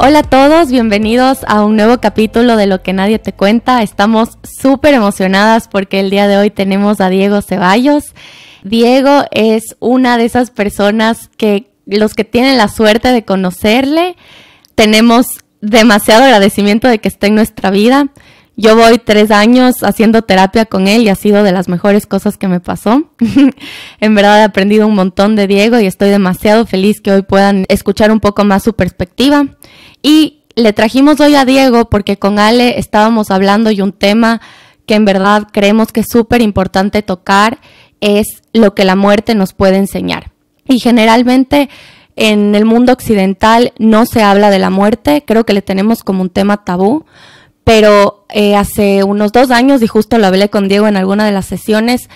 Hola a todos, bienvenidos a un nuevo capítulo de Lo que nadie te cuenta. Estamos súper emocionadas porque el día de hoy tenemos a Diego Ceballos. Diego es una de esas personas que los que tienen la suerte de conocerle, tenemos demasiado agradecimiento de que esté en nuestra vida. Yo voy 3 años haciendo terapia con él y ha sido de las mejores cosas que me pasó. En verdad he aprendido un montón de Diego y estoy demasiado feliz que hoy puedan escuchar un poco más su perspectiva. Y le trajimos hoy a Diego porque con Ale estábamos hablando y un tema que en verdad creemos que es súper importante tocar es lo que la muerte nos puede enseñar. Y generalmente en el mundo occidental no se habla de la muerte, creo que le tenemos como un tema tabú. Pero hace unos 2 años, y justo lo hablé con Diego en alguna de las sesiones,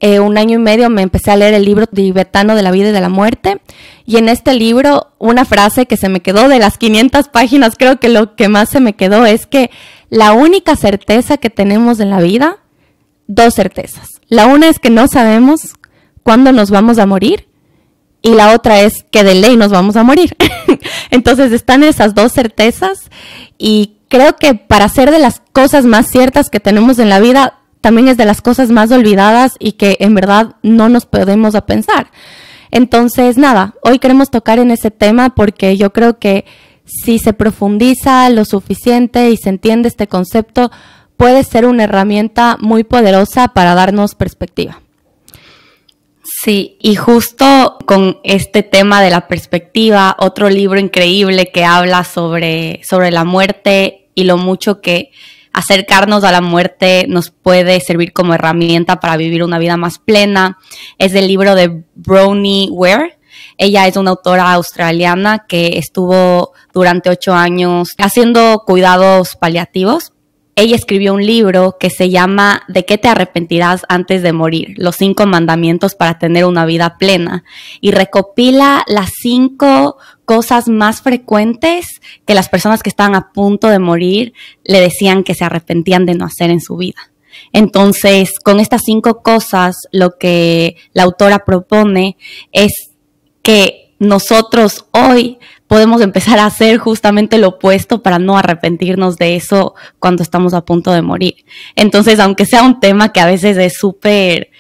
1 año y medio me empecé a leer el libro tibetano de la vida y de la muerte. Y en este libro, una frase que se me quedó de las 500 páginas, creo que lo que más se me quedó es que la única certeza que tenemos en la vida, 2 certezas. La una es que no sabemos cuándo nos vamos a morir y la otra es que de ley nos vamos a morir. Entonces están esas 2 certezas y creo que para ser de las cosas más ciertas que tenemos en la vida, también es de las cosas más olvidadas y que en verdad no nos podemos a pensar. Entonces, nada, hoy queremos tocar en ese tema porque yo creo que si se profundiza lo suficiente y se entiende este concepto, puede ser una herramienta muy poderosa para darnos perspectiva. Sí, y justo con este tema de la perspectiva, otro libro increíble que habla sobre la muerte y lo mucho que acercarnos a la muerte nos puede servir como herramienta para vivir una vida más plena, es el libro de Bronnie Ware. Ella es una autora australiana que estuvo durante 8 años haciendo cuidados paliativos. Ella escribió un libro que se llama ¿De qué te arrepentirás antes de morir? Los 5 mandamientos para tener una vida plena. Y recopila las 5 cosas más frecuentes que las personas que estaban a punto de morir le decían que se arrepentían de no hacer en su vida. Entonces, con estas 5 cosas, lo que la autora propone es que nosotros hoy podemos empezar a hacer justamente lo opuesto para no arrepentirnos de eso cuando estamos a punto de morir. Entonces, aunque sea un tema que a veces es súper,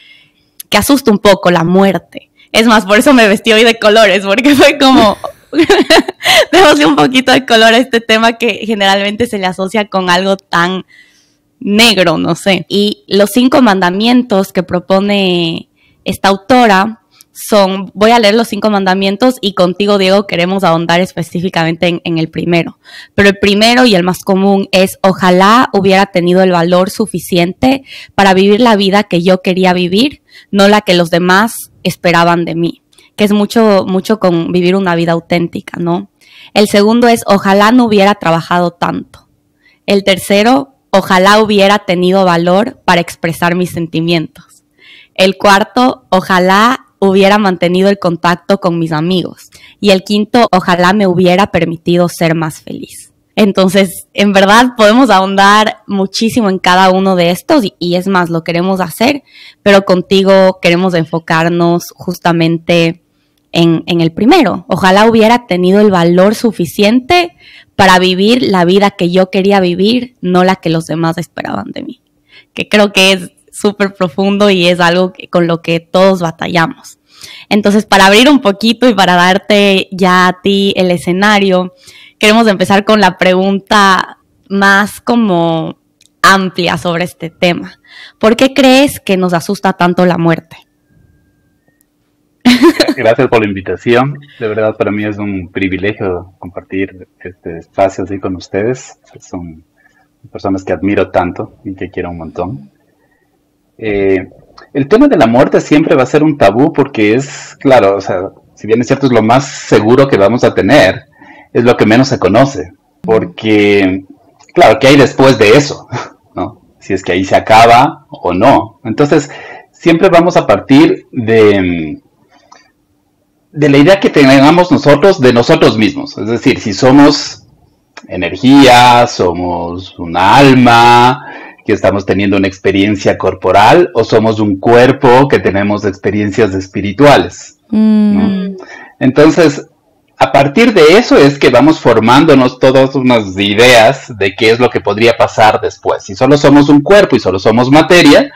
que asusta un poco, la muerte. Es más, por eso me vestí hoy de colores, porque fue como, démosle un poquito de color a este tema que generalmente se le asocia con algo tan negro, no sé. Y los 5 mandamientos que propone esta autora son, voy a leer los 5 mandamientos y contigo, Diego, queremos ahondar específicamente en el primero. Pero el primero y el más común es: ojalá hubiera tenido el valor suficiente para vivir la vida que yo quería vivir, no la que los demás esperaban de mí. Que es mucho con vivir una vida auténtica, ¿no? El segundo es: ojalá no hubiera trabajado tanto. El tercero: ojalá hubiera tenido valor para expresar mis sentimientos. El cuarto: ojalá hubiera mantenido el contacto con mis amigos. Y el quinto: ojalá me hubiera permitido ser más feliz. Entonces, en verdad podemos ahondar muchísimo en cada uno de estos y es más, lo queremos hacer, pero contigo queremos enfocarnos justamente en el primero. Ojalá hubiera tenido el valor suficiente para vivir la vida que yo quería vivir, no la que los demás esperaban de mí. Que creo que es súper profundo y es algo con lo que todos batallamos. Entonces, para abrir un poquito y para darte ya a ti el escenario, queremos empezar con la pregunta más como amplia sobre este tema. ¿Por qué crees que nos asusta tanto la muerte? Gracias por la invitación. De verdad, para mí es un privilegio compartir este espacio así con ustedes. Son personas que admiro tanto y que quiero un montón. El tema de la muerte siempre va a ser un tabú porque es, claro, o sea, si bien es cierto, es lo más seguro que vamos a tener, es lo que menos se conoce. Porque, claro, ¿qué hay después de eso? ¿No? Si es que ahí se acaba o no. Entonces, siempre vamos a partir de la idea que tengamos nosotros de nosotros mismos. Es decir, si somos energía, somos un alma que estamos teniendo una experiencia corporal, o somos un cuerpo que tenemos experiencias espirituales, ¿no? Entonces, a partir de eso es que vamos formándonos todas unas ideas de qué es lo que podría pasar después. Si solo somos un cuerpo y solo somos materia,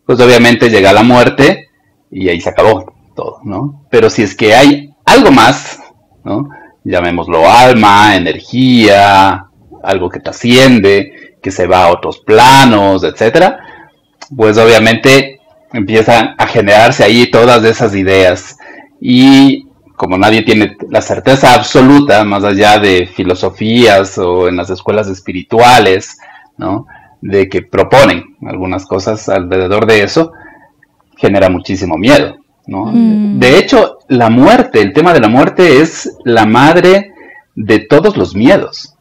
pues obviamente llega la muerte y ahí se acabó todo, ¿no? Pero si es que hay algo más, ¿no? Llamémoslo alma, energía, algo que trasciende, que se va a otros planos, etcétera, pues obviamente empiezan a generarse ahí todas esas ideas. Y como nadie tiene la certeza absoluta, más allá de filosofías o en las escuelas espirituales, ¿no? De que proponen algunas cosas alrededor de eso, genera muchísimo miedo, ¿no? De hecho, la muerte, el tema de la muerte es la madre de todos los miedos.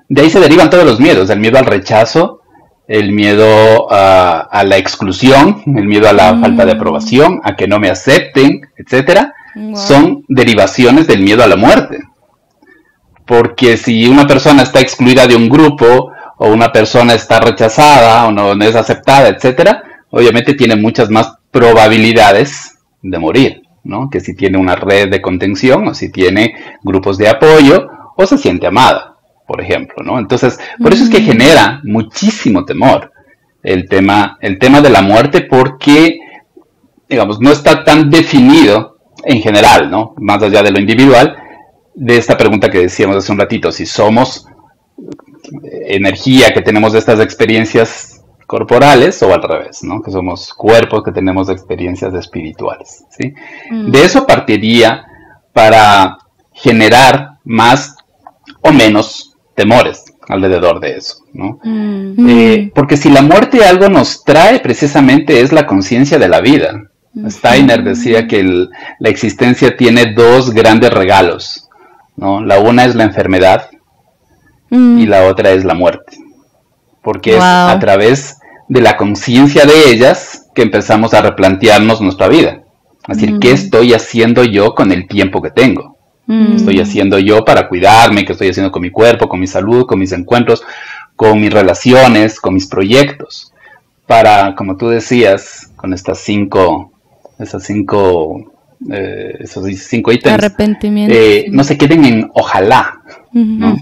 De ahí se derivan todos los miedos, el miedo al rechazo, el miedo a la exclusión, el miedo a la falta de aprobación, a que no me acepten, etcétera. Wow. Son derivaciones del miedo a la muerte. Porque si una persona está excluida de un grupo, o una persona está rechazada, o no es aceptada, etcétera, obviamente tiene muchas más probabilidades de morir, ¿no? Que si tiene una red de contención, o si tiene grupos de apoyo, o se siente amada, por ejemplo, ¿no? Entonces, por eso es que genera muchísimo temor el tema de la muerte, porque, digamos, no está tan definido en general, ¿no? Más allá de lo individual, de esta pregunta que decíamos hace un ratito, si somos energía que tenemos de estas experiencias corporales o al revés, ¿no? Que somos cuerpos que tenemos experiencias espirituales, ¿sí? De eso partiría para generar más o menos temores alrededor de eso, ¿no? Porque si la muerte algo nos trae precisamente es la conciencia de la vida. Steiner decía que la existencia tiene dos grandes regalos, ¿no? La una es la enfermedad y la otra es la muerte, porque es a través de la conciencia de ellas que empezamos a replantearnos nuestra vida. Es decir, ¿qué estoy haciendo yo con el tiempo que tengo? ¿Qué estoy haciendo yo para cuidarme? ¿Qué estoy haciendo con mi cuerpo, con mi salud, con mis encuentros, con mis relaciones, con mis proyectos? Para, como tú decías, con esos cinco ítems, arrepentimiento, no se queden en ojalá, ¿no?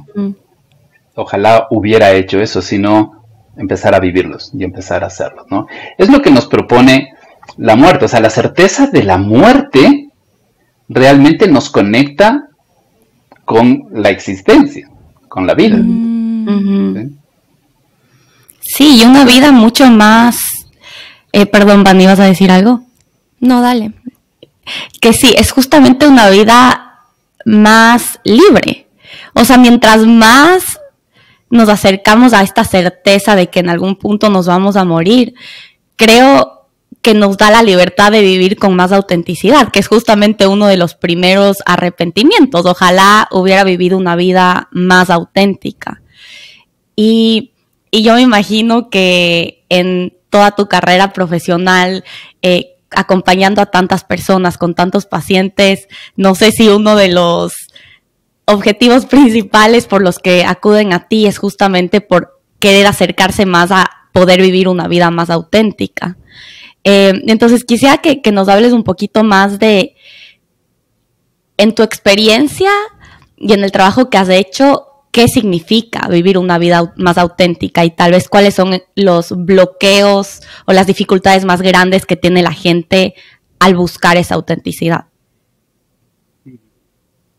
Ojalá hubiera hecho eso, sino empezar a vivirlos y empezar a hacerlos, ¿no? Es lo que nos propone la muerte, o sea, la certeza de la muerte realmente nos conecta con la existencia, con la vida. Sí, y una vida mucho más... perdón, Van, ¿ibas a decir algo? No, dale. Que sí, es justamente una vida más libre. O sea, mientras más nos acercamos a esta certeza de que en algún punto nos vamos a morir, creo que nos da la libertad de vivir con más autenticidad, que es justamente uno de los primeros arrepentimientos. Ojalá hubiera vivido una vida más auténtica. Y yo me imagino que en toda tu carrera profesional, acompañando a tantas personas, con tantos pacientes, no sé si uno de los objetivos principales por los que acuden a ti es justamente por querer acercarse más a poder vivir una vida más auténtica. Entonces quisiera que nos hables un poquito más de, en tu experiencia y en el trabajo que has hecho, qué significa vivir una vida más auténtica y tal vez cuáles son los bloqueos o las dificultades más grandes que tiene la gente al buscar esa autenticidad.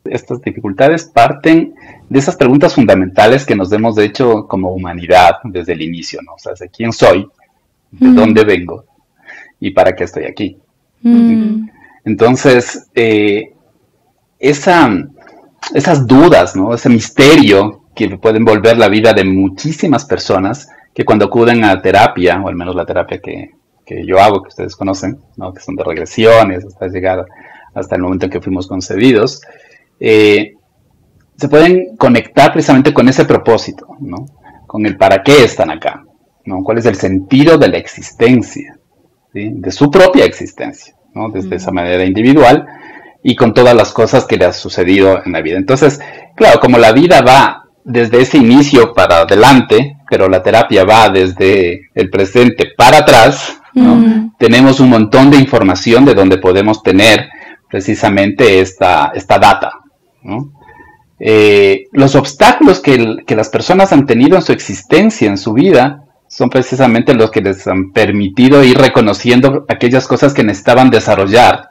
Estas dificultades parten de esas preguntas fundamentales que nos hemos hecho como humanidad desde el inicio, ¿no? O sea, ¿de quién soy? ¿De dónde vengo? ¿Y para qué estoy aquí? Entonces, esas dudas, ¿no? Ese misterio que puede envolver la vida de muchísimas personas que cuando acuden a terapia, o al menos la terapia que yo hago, que ustedes conocen, ¿no? Que son de regresiones, hasta llegar hasta el momento en que fuimos concebidos, se pueden conectar precisamente con ese propósito, ¿no? Con el para qué están acá, ¿no? ¿Cuál es el sentido de la existencia? ¿Sí? De su propia existencia, ¿no? Desde esa manera individual y con todas las cosas que le ha sucedido en la vida. Entonces, claro, como la vida va desde ese inicio para adelante, pero la terapia va desde el presente para atrás, ¿no? Tenemos un montón de información de donde podemos tener precisamente esta data, ¿no? Los obstáculos que las personas han tenido en su existencia, en su vida, son precisamente los que les han permitido ir reconociendo aquellas cosas que necesitaban desarrollar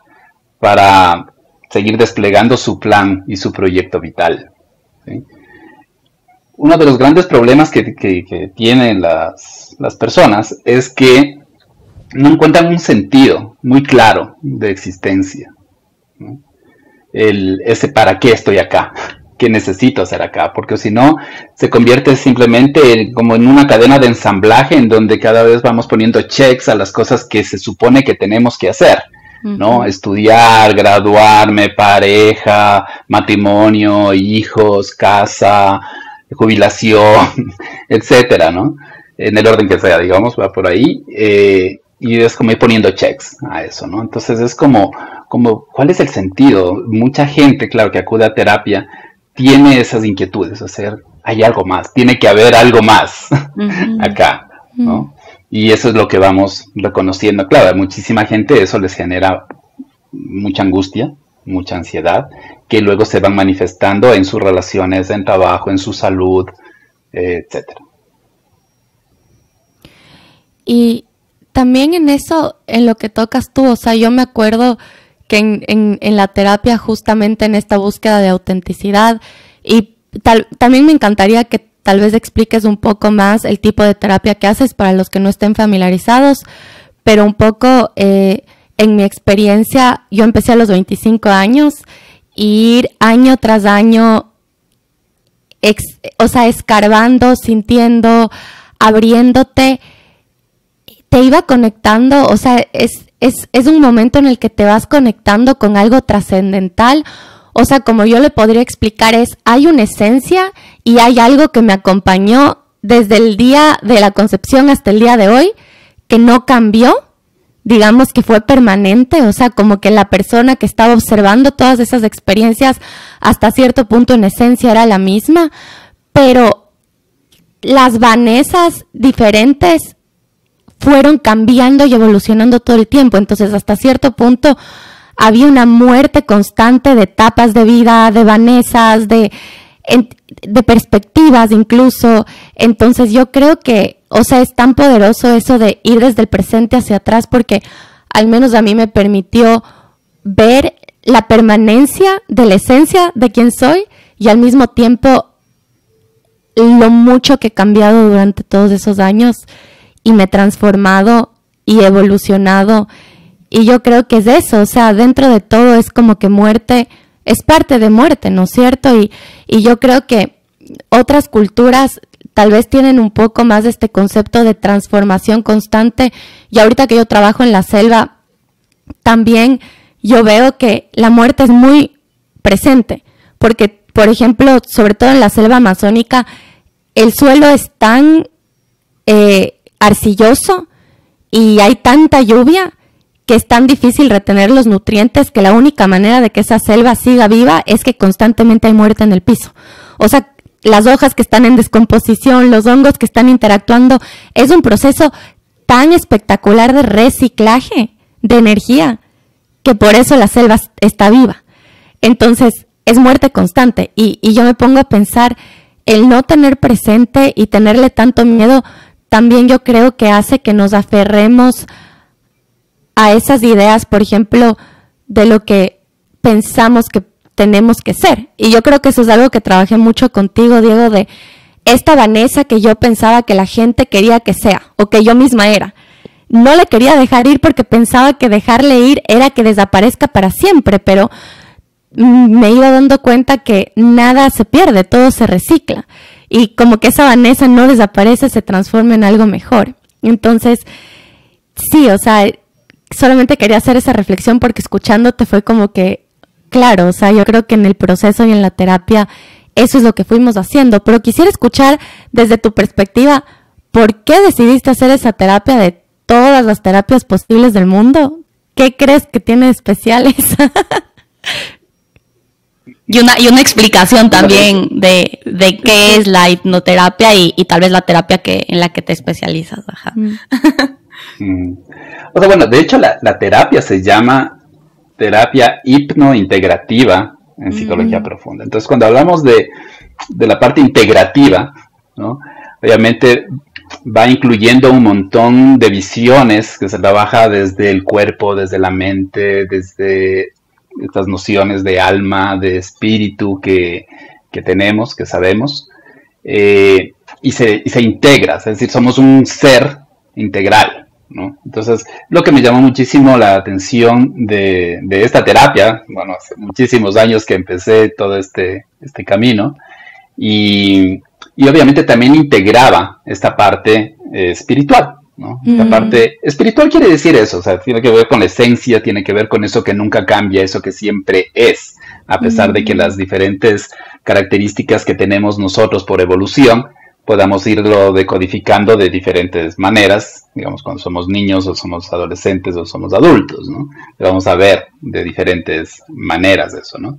para seguir desplegando su plan y su proyecto vital, ¿sí? Uno de los grandes problemas que tienen las personas es que no encuentran un sentido muy claro de existencia, ¿no? Ese para qué estoy acá, qué necesito hacer acá, porque si no se convierte simplemente como en una cadena de ensamblaje en donde cada vez vamos poniendo checks a las cosas que se supone que tenemos que hacer, ¿no? Estudiar, graduarme, pareja, matrimonio, hijos, casa, jubilación, etcétera, ¿no? En el orden que sea, digamos, va por ahí, y es como ir poniendo checks a eso, ¿no? Entonces es como, ¿cuál es el sentido? Mucha gente, claro, que acude a terapia, tiene esas inquietudes, o sea, hay algo más, tiene que haber algo más acá, ¿no? Y eso es lo que vamos reconociendo. Claro, a muchísima gente eso les genera mucha angustia, mucha ansiedad, que luego se van manifestando en sus relaciones, en trabajo, en su salud, etcétera. Y también en eso, en lo que tocas tú, o sea, yo me acuerdo que en la terapia, justamente en esta búsqueda de autenticidad, y también me encantaría que tal vez expliques un poco más el tipo de terapia que haces para los que no estén familiarizados, pero un poco en mi experiencia, yo empecé a los 25 años, y ir año tras año, o sea, escarbando, sintiendo, abriéndote, te iba conectando, o sea, es un momento en el que te vas conectando con algo trascendental. O sea, como yo le podría explicar hay una esencia y hay algo que me acompañó desde el día de la concepción hasta el día de hoy, que no cambió, digamos que fue permanente, o sea, como que la persona que estaba observando todas esas experiencias hasta cierto punto en esencia era la misma, pero las Vanessas diferentes fueron cambiando y evolucionando todo el tiempo. Entonces, hasta cierto punto había una muerte constante de etapas de vida, de Vanessas, de perspectivas incluso. Entonces, yo creo que, o sea, es tan poderoso eso de ir desde el presente hacia atrás, porque al menos a mí me permitió ver la permanencia de la esencia de quien soy y al mismo tiempo lo mucho que he cambiado durante todos esos años y me he transformado y evolucionado. Y yo creo que es eso, o sea, dentro de todo es como que muerte es parte de muerte, ¿no es cierto? Y yo creo que otras culturas tal vez tienen un poco más de este concepto de transformación constante. Y ahorita que yo trabajo en la selva, también yo veo que la muerte es muy presente, porque, por ejemplo, sobre todo en la selva amazónica, el suelo es tan arcilloso y hay tanta lluvia que es tan difícil retener los nutrientes que la única manera de que esa selva siga viva es que constantemente hay muerte en el piso. O sea, las hojas que están en descomposición, los hongos que están interactuando, es un proceso tan espectacular de reciclaje de energía que por eso la selva está viva. Entonces, es muerte constante. Y yo me pongo a pensar, el no tener presente y tenerle tanto miedo, también yo creo que hace que nos aferremos a esas ideas, por ejemplo, de lo que pensamos que tenemos que ser. Y yo creo que eso es algo que trabajé mucho contigo, Diego, de esta Vanessa que yo pensaba que la gente quería que sea, o que yo misma era. No le quería dejar ir porque pensaba que dejarle ir era que desaparezca para siempre, pero me iba dando cuenta que nada se pierde, todo se recicla. Y como que esa Vanessa no desaparece, se transforma en algo mejor. Entonces, sí, o sea, solamente quería hacer esa reflexión porque escuchándote fue como que, claro, o sea, yo creo que en el proceso y en la terapia eso es lo que fuimos haciendo. Pero quisiera escuchar desde tu perspectiva, ¿por qué decidiste hacer esa terapia de todas las terapias posibles del mundo? ¿Qué crees que tiene de especial esa? Y una explicación también de qué es la hipnoterapia y tal vez la terapia en la que te especializas. Ajá. O sea, bueno, de hecho la terapia se llama terapia hipnointegrativa en psicología profunda. Entonces, cuando hablamos de la parte integrativa, ¿no? Obviamente va incluyendo un montón de visiones que se trabaja desde el cuerpo, desde la mente, desde estas nociones de alma, de espíritu que tenemos, que sabemos, y se integra, es decir, somos un ser integral, ¿no? Entonces, lo que me llamó muchísimo la atención de esta terapia, bueno, hace muchísimos años que empecé todo este camino, y obviamente también integraba esta parte espiritual, ¿no? Esta parte espiritual quiere decir eso, o sea, tiene que ver con la esencia, tiene que ver con eso que nunca cambia, eso que siempre es, a pesar de que las diferentes características que tenemos nosotros por evolución podamos irlo decodificando de diferentes maneras, digamos, cuando somos niños o somos adolescentes o somos adultos, ¿no? Vamos a ver de diferentes maneras eso, ¿no?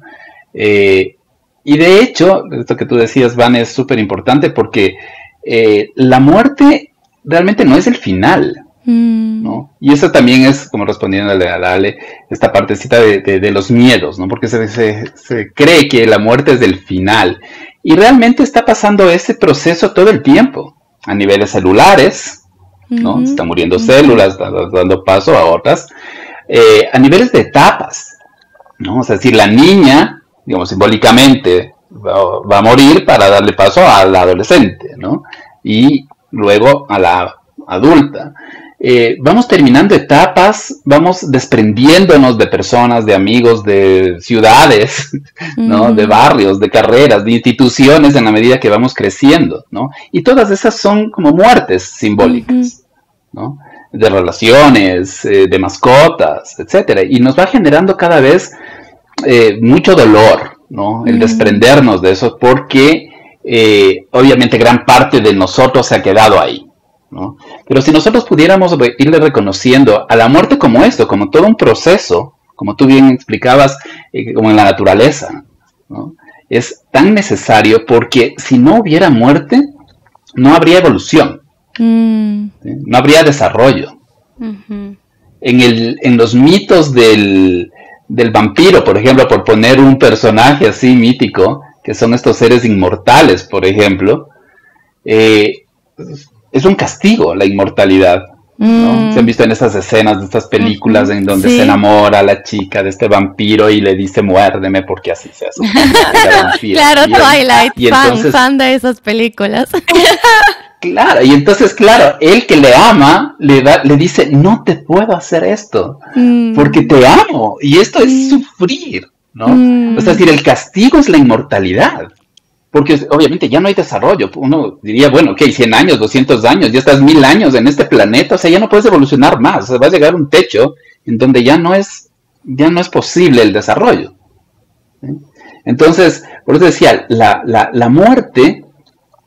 Y de hecho, esto que tú decías, Van, es súper importante porque la muerte realmente no es el final, ¿no? Y eso también es, como respondiéndole a Ale, esta partecita de los miedos, ¿no? Porque se cree que la muerte es el final. Y realmente está pasando ese proceso todo el tiempo, a niveles celulares, ¿no? Se están muriendo células, dando paso a otras, a niveles de etapas, ¿no? O sea, si la niña, digamos, simbólicamente va a morir para darle paso a la adolescente, ¿no? Y luego a la adulta. Vamos terminando etapas, vamos desprendiéndonos de personas, de amigos, de ciudades, ¿no? De barrios, de carreras, de instituciones en la medida que vamos creciendo, ¿no? Y todas esas son como muertes simbólicas, ¿no? De relaciones, de mascotas, etcétera. Y nos va generando cada vez mucho dolor, ¿no? El desprendernos de eso porque obviamente gran parte de nosotros se ha quedado ahí, ¿no? Pero si nosotros pudiéramos irle reconociendo a la muerte como esto, como todo un proceso, como tú bien explicabas, como en la naturaleza, ¿no? Es tan necesario porque si no hubiera muerte, no habría evolución, ¿sí? No habría desarrollo. En los mitos del vampiro, por ejemplo, por poner un personaje así mítico, que son estos seres inmortales, por ejemplo, es un castigo la inmortalidad, ¿no? Se han visto en esas escenas de estas películas en donde se enamora a la chica de este vampiro y le dice muérdeme porque así se hace. Claro, Twilight, fan de esas películas. Claro, y entonces, claro, él que le ama, le dice, no te puedo hacer esto, porque te amo, y esto es sufrir, ¿no? Es decir, el castigo es la inmortalidad. Porque obviamente ya no hay desarrollo. Uno diría, bueno, ok, 100 años, 200 años, ya estás 1000 años en este planeta, o sea, ya no puedes evolucionar más. O sea, va a llegar un techo en donde ya no es posible el desarrollo, ¿sí? Entonces, por eso decía, la muerte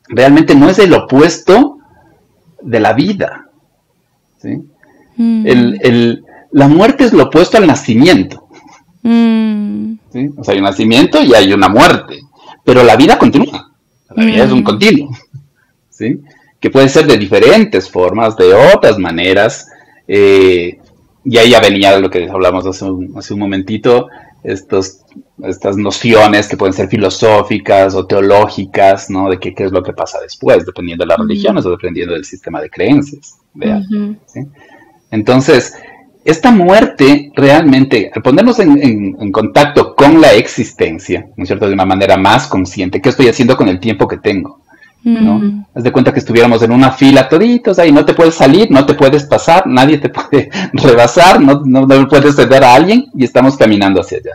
realmente no es el opuesto de la vida, ¿sí? La muerte es lo opuesto al nacimiento, ¿sí? O sea, hay un nacimiento y hay una muerte. Pero la vida continúa, la vida es un continuo, ¿sí? Que puede ser de diferentes formas, de otras maneras, y ahí ya venía lo que hablamos hace un momentito, estas nociones que pueden ser filosóficas o teológicas, ¿no? De qué es lo que pasa después, dependiendo de las religiones o dependiendo del sistema de creencias, ¿sí? Entonces, esta muerte realmente, al ponernos en contacto con la existencia, ¿no es cierto?, de una manera más consciente, ¿qué estoy haciendo con el tiempo que tengo? ¿No? Haz de cuenta que estuviéramos en una fila toditos ahí, no te puedes salir, no te puedes pasar, nadie te puede rebasar, no puedes ceder a alguien y estamos caminando hacia allá.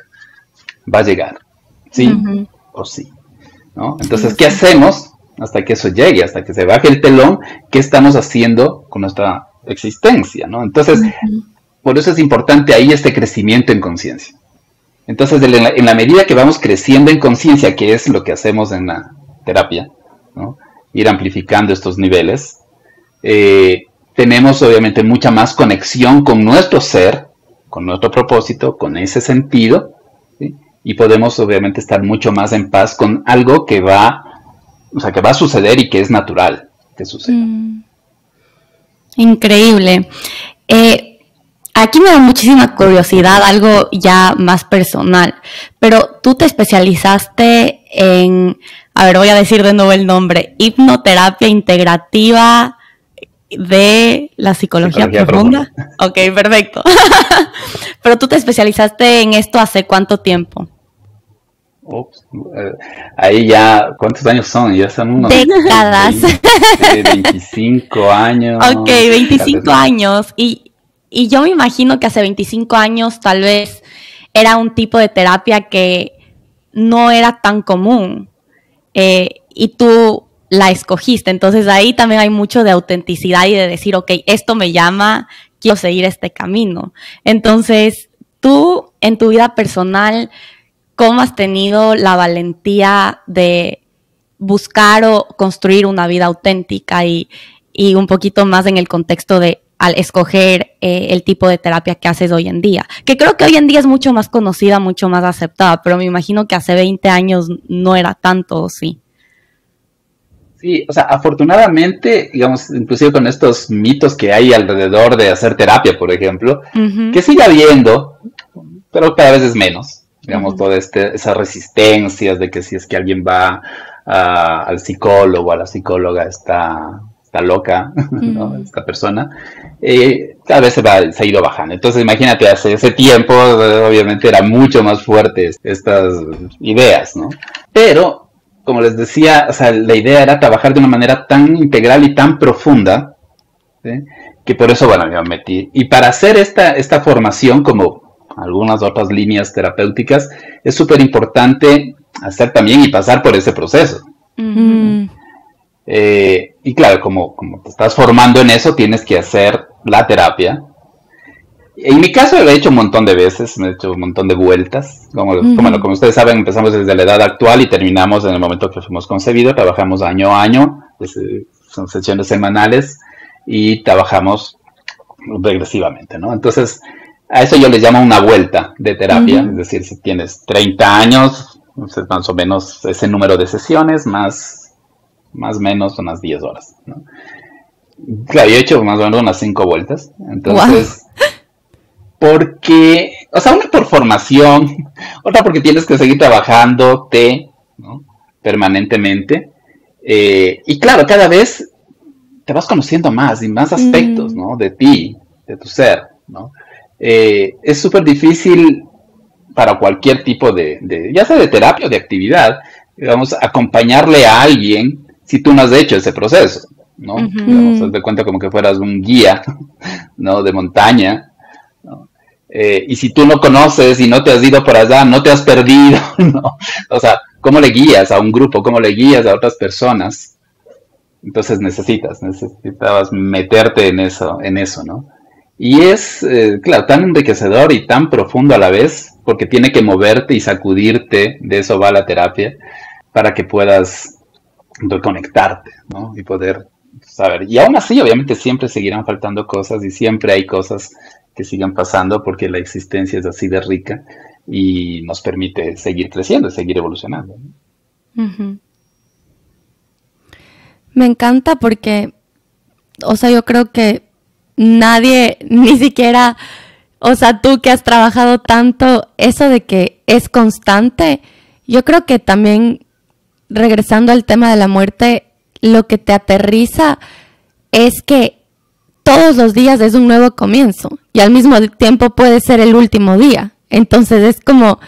Va a llegar, ¿sí? O sí, ¿no? Entonces, ¿qué hacemos hasta que eso llegue, hasta que se baje el telón? ¿Qué estamos haciendo con nuestra existencia, ¿no? Entonces, por eso es importante ahí este crecimiento en conciencia. Entonces, en la medida que vamos creciendo en conciencia, que es lo que hacemos en la terapia, ¿no? Ir amplificando estos niveles, tenemos obviamente mucha más conexión con nuestro ser, con nuestro propósito, con ese sentido, ¿sí? Y podemos obviamente estar mucho más en paz con algo que va a suceder y que es natural que suceda. Increíble. aquí me da muchísima curiosidad, algo ya más personal, pero tú te especializaste en, a ver, voy a decir de nuevo el nombre, hipnoterapia integrativa de la psicología profunda. Ok, perfecto. Pero tú te especializaste en esto ¿hace cuánto tiempo? Ahí ya, ¿cuántos años son? Ya son unos décadas. 25 años. Ok, 25 años. Y yo me imagino que hace 25 años tal vez era un tipo de terapia que no era tan común. Y tú la escogiste. Entonces ahí también hay mucho de autenticidad y de decir, ok, esto me llama, quiero seguir este camino. Entonces, tú en tu vida personal, ¿cómo has tenido la valentía de buscar o construir una vida auténtica y un poquito más en el contexto de al escoger el tipo de terapia que haces hoy en día? Que creo que hoy en día es mucho más conocida, mucho más aceptada, pero me imagino que hace 20 años no era tanto, ¿sí? Sí, o sea, afortunadamente, digamos, inclusive con estos mitos que hay alrededor de hacer terapia, por ejemplo, que sigue habiendo, pero cada vez es menos. Digamos, todas esas resistencias de que si es que alguien va al psicólogo, a la psicóloga, está loca, ¿no? Esta persona, cada vez se ha ido bajando. Entonces, imagínate, hace ese tiempo, obviamente, eran mucho más fuertes estas ideas, ¿no? Pero, como les decía, o sea, la idea era trabajar de una manera tan integral y tan profunda, ¿sí? Que por eso, bueno, me metí. Y para hacer esta formación, como algunas otras líneas terapéuticas, es súper importante hacer también y pasar por ese proceso. Y claro, como te estás formando en eso, tienes que hacer la terapia. En mi caso lo he hecho un montón de veces, me he hecho un montón de vueltas. Como ustedes saben, empezamos desde la edad actual y terminamos en el momento que fuimos concebidos. Trabajamos año a año, son sesiones semanales y trabajamos regresivamente, ¿no? Entonces, a eso yo le llamo una vuelta de terapia. Es decir, si tienes 30 años, más o menos ese número de sesiones, más o menos unas 10 horas, ¿no? Claro, yo he hecho más o menos unas 5 vueltas. Entonces... Wow. Porque, o sea, una por formación, otra porque tienes que seguir trabajándote, ¿no? Permanentemente. Y claro, cada vez te vas conociendo más y más aspectos, ¿no? De ti, de tu ser, ¿no? Es súper difícil para cualquier tipo de, ya sea de terapia o de actividad, digamos, acompañarle a alguien si tú no has hecho ese proceso, ¿no? Digamos, haz de cuenta como que fueras un guía, ¿no? De montaña. Y si tú no conoces y no te has ido por allá, no te has perdido, ¿no? O sea, ¿cómo le guías a un grupo? ¿Cómo le guías a otras personas? Entonces necesitabas meterte en eso, ¿no? Y es, claro, tan enriquecedor y tan profundo a la vez, porque tiene que moverte y sacudirte, de eso va la terapia, para que puedas reconectarte, ¿no? Y poder saber. Y aún así, obviamente, siempre seguirán faltando cosas y siempre hay cosas que sigan pasando porque la existencia es así de rica y nos permite seguir creciendo, seguir evolucionando. Me encanta porque, o sea, yo creo que nadie, ni siquiera, o sea, tú que has trabajado tanto, eso de que es constante, yo creo que también, regresando al tema de la muerte, lo que te aterriza es que todos los días es un nuevo comienzo y al mismo tiempo puede ser el último día. Entonces es como,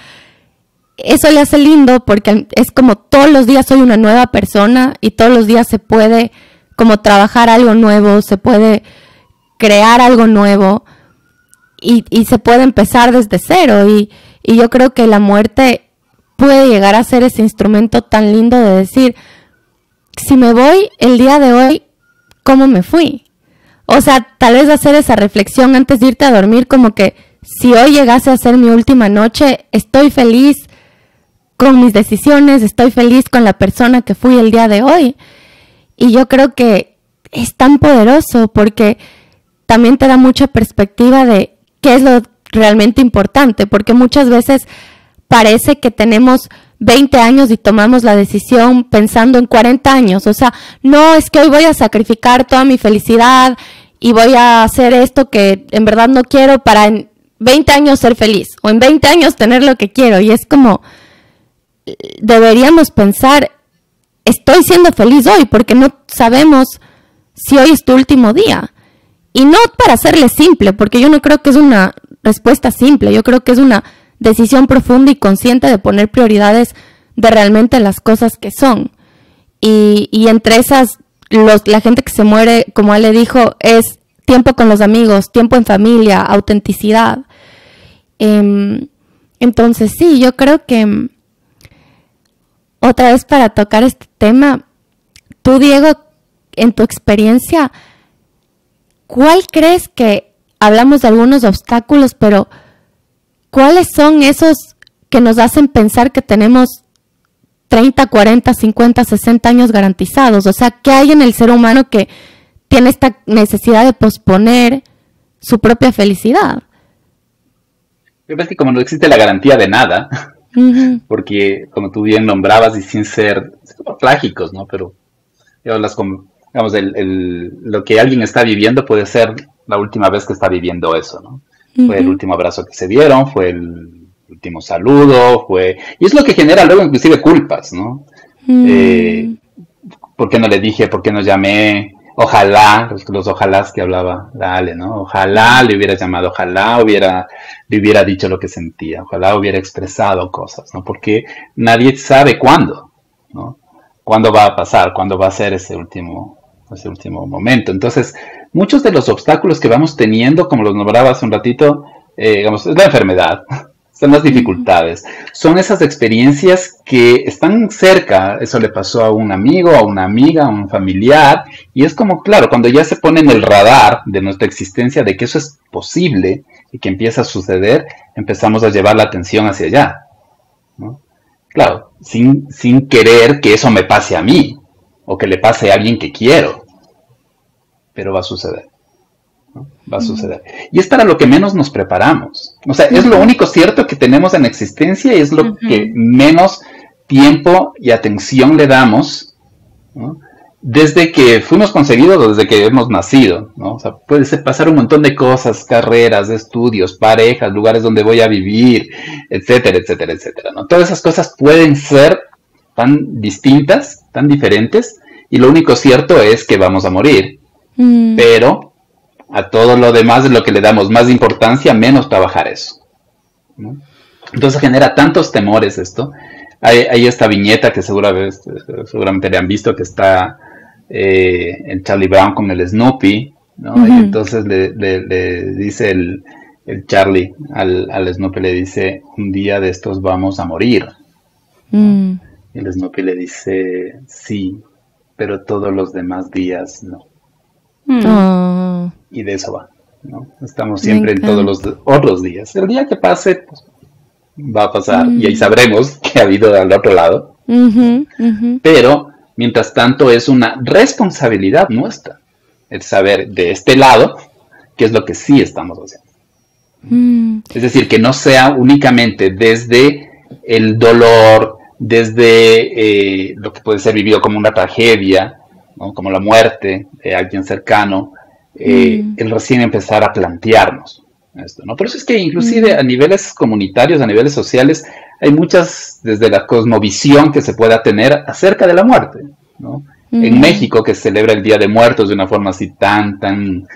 eso le hace lindo porque es como todos los días soy una nueva persona y todos los días se puede como trabajar algo nuevo, se puede crear algo nuevo y se puede empezar desde cero. Y yo creo que la muerte puede llegar a ser ese instrumento tan lindo de decir, si me voy el día de hoy, ¿cómo me fui? O sea, tal vez hacer esa reflexión antes de irte a dormir, como que si hoy llegase a ser mi última noche, estoy feliz con mis decisiones, estoy feliz con la persona que fui el día de hoy. Y yo creo que es tan poderoso porque también te da mucha perspectiva de qué es lo realmente importante, porque muchas veces parece que tenemos 20 años y tomamos la decisión pensando en 40 años. O sea, no, es que hoy voy a sacrificar toda mi felicidad y voy a hacer esto que en verdad no quiero para en 20 años ser feliz o en 20 años tener lo que quiero. Y es como, deberíamos pensar, estoy siendo feliz hoy porque no sabemos si hoy es tu último día. Y no para hacerle simple, porque yo no creo que es una respuesta simple, yo creo que es una decisión profunda y consciente de poner prioridades de realmente las cosas que son. Y entre esas, la gente que se muere, como él le dijo, es tiempo con los amigos, tiempo en familia, autenticidad. Entonces sí, yo creo que otra vez para tocar este tema, tú, Diego, en tu experiencia, ¿cuál crees que, hablamos de algunos obstáculos, pero cuáles son esos que nos hacen pensar que tenemos 30, 40, 50, 60 años garantizados? O sea, ¿qué hay en el ser humano que tiene esta necesidad de posponer su propia felicidad? Yo creo que como no existe la garantía de nada, porque como tú bien nombrabas y sin ser trágicos, ¿no? Pero digamos, lo que alguien está viviendo puede ser la última vez que está viviendo eso, ¿no? Fue el último abrazo que se dieron, fue el último saludo, y es lo que genera luego inclusive culpas, ¿no? ¿Por qué no le dije? ¿Por qué no llamé? Ojalá, los ojalás que hablaba la Ale, ¿no? Ojalá le hubiera llamado, ojalá le hubiera dicho lo que sentía, ojalá hubiera expresado cosas, ¿no? Porque nadie sabe cuándo, ¿no? Cuándo va a pasar, cuándo va a ser ese último momento. Entonces, muchos de los obstáculos que vamos teniendo, como los nombraba hace un ratito, digamos, es la enfermedad, son las dificultades, son esas experiencias que están cerca. Eso le pasó a un amigo, a una amiga, a un familiar, y es como, claro, cuando ya se pone en el radar de nuestra existencia de que eso es posible y que empieza a suceder, empezamos a llevar la atención hacia allá, ¿no? Claro, sin querer que eso me pase a mí, o que le pase a alguien que quiero, pero va a suceder, ¿no? Va a suceder. Y es para lo que menos nos preparamos. O sea, es lo único cierto que tenemos en existencia y es lo que menos tiempo y atención le damos, ¿no? Desde que fuimos concebidos o desde que hemos nacido, ¿no? O sea, puede pasar un montón de cosas, carreras, estudios, parejas, lugares donde voy a vivir, etcétera, etcétera, etcétera, ¿no? Todas esas cosas pueden ser tan distintas, tan diferentes, y lo único cierto es que vamos a morir. Pero a todo lo demás es lo que le damos más importancia, menos trabajar eso, ¿no? Entonces genera tantos temores esto. Hay esta viñeta que seguramente le han visto, que está el Charlie Brown con el Snoopy, ¿no? Y entonces le dice el Charlie al Snoopy, le dice, un día de estos vamos a morir. Y el Snoopy le dice, sí, pero todos los demás días no. Y de eso va, ¿no? Estamos siempre en todos los otros días. El día que pase, pues, va a pasar y ahí sabremos qué ha habido al otro lado. Pero, mientras tanto, es una responsabilidad nuestra el saber de este lado qué es lo que sí estamos haciendo. Es decir, que no sea únicamente desde el dolor, desde lo que puede ser vivido como una tragedia, ¿no? Como la muerte de alguien cercano, el recién empezar a plantearnos esto, ¿no? Por eso es que inclusive a niveles comunitarios, a niveles sociales, hay muchas, desde la cosmovisión que se pueda tener acerca de la muerte, ¿no? En México, que se celebra el Día de Muertos de una forma así tan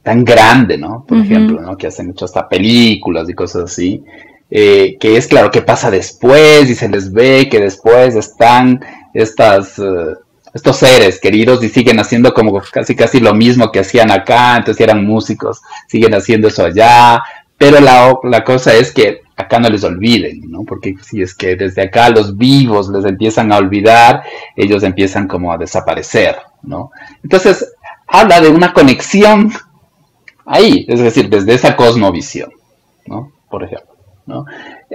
grande, ¿no? Por ejemplo, ¿no? Que hacen muchas hasta películas y cosas así, que es claro que pasa después y se les ve que después están estos seres queridos y siguen haciendo como casi lo mismo que hacían acá. Entonces eran músicos, siguen haciendo eso allá, pero la cosa es que acá no les olviden, ¿no? Porque si es que desde acá los vivos les empiezan a olvidar, ellos empiezan como a desaparecer, ¿no? Entonces habla de una conexión ahí, es decir, desde esa cosmovisión, ¿no? Por ejemplo, ¿no?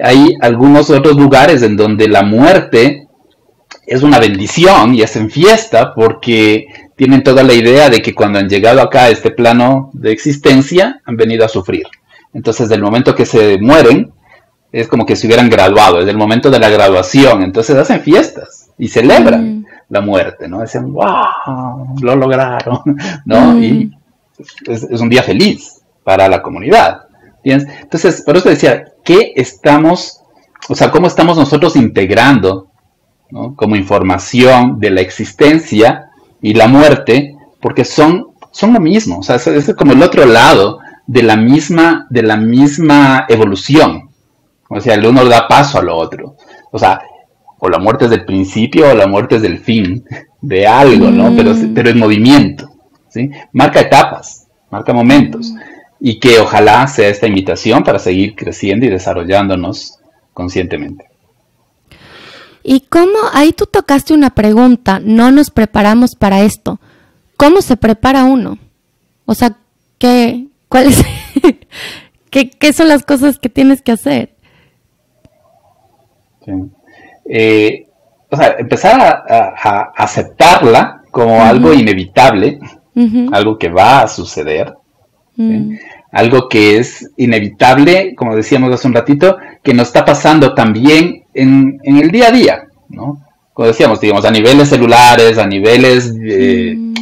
Hay algunos otros lugares en donde la muerte es una bendición y hacen fiesta porque tienen toda la idea de que cuando han llegado acá a este plano de existencia han venido a sufrir. Entonces, del momento que se mueren, es como que se hubieran graduado, es el momento de la graduación. Entonces hacen fiestas y celebran la muerte, ¿no? Dicen, wow, lo lograron, ¿no? Y es un día feliz para la comunidad. ¿Entiendes? Entonces, por eso decía, cómo estamos nosotros integrando, ¿no?, como información de la existencia y la muerte, porque son lo mismo, o sea, es como el otro lado de la misma evolución. O sea, el uno da paso al otro. O sea, o la muerte es del principio o la muerte es del fin de algo, ¿no? Pero en movimiento, ¿sí? Marca etapas, marca momentos. Y que ojalá sea esta invitación para seguir creciendo y desarrollándonos conscientemente. ¿Y cómo? Ahí tú tocaste una pregunta, no nos preparamos para esto. ¿Cómo se prepara uno? O sea, ¿qué son las cosas que tienes que hacer? Sí. O sea, empezar a aceptarla como algo inevitable, algo que va a suceder, ¿sí? Algo que es inevitable, como decíamos hace un ratito, que nos está pasando también en el día a día, ¿no? Como decíamos, digamos, a niveles celulares, a niveles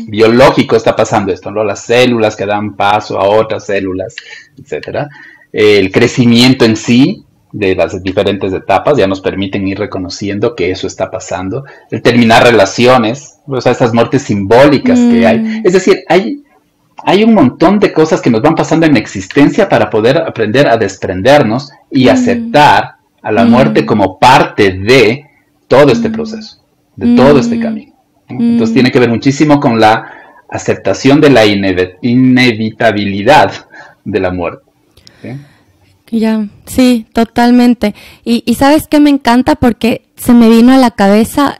biológicos está pasando esto, ¿no? Las células que dan paso a otras células, etcétera. El crecimiento en sí de las diferentes etapas ya nos permiten ir reconociendo que eso está pasando. El terminar relaciones, o sea, estas muertes simbólicas que hay. Es decir, hay un montón de cosas que nos van pasando en la existencia para poder aprender a desprendernos y aceptar a la muerte como parte de todo este proceso, de todo este camino, ¿no? Entonces tiene que ver muchísimo con la aceptación de la inevitabilidad de la muerte, ¿sí? Ya, sí, totalmente. Y ¿sabes qué me encanta? Porque se me vino a la cabeza,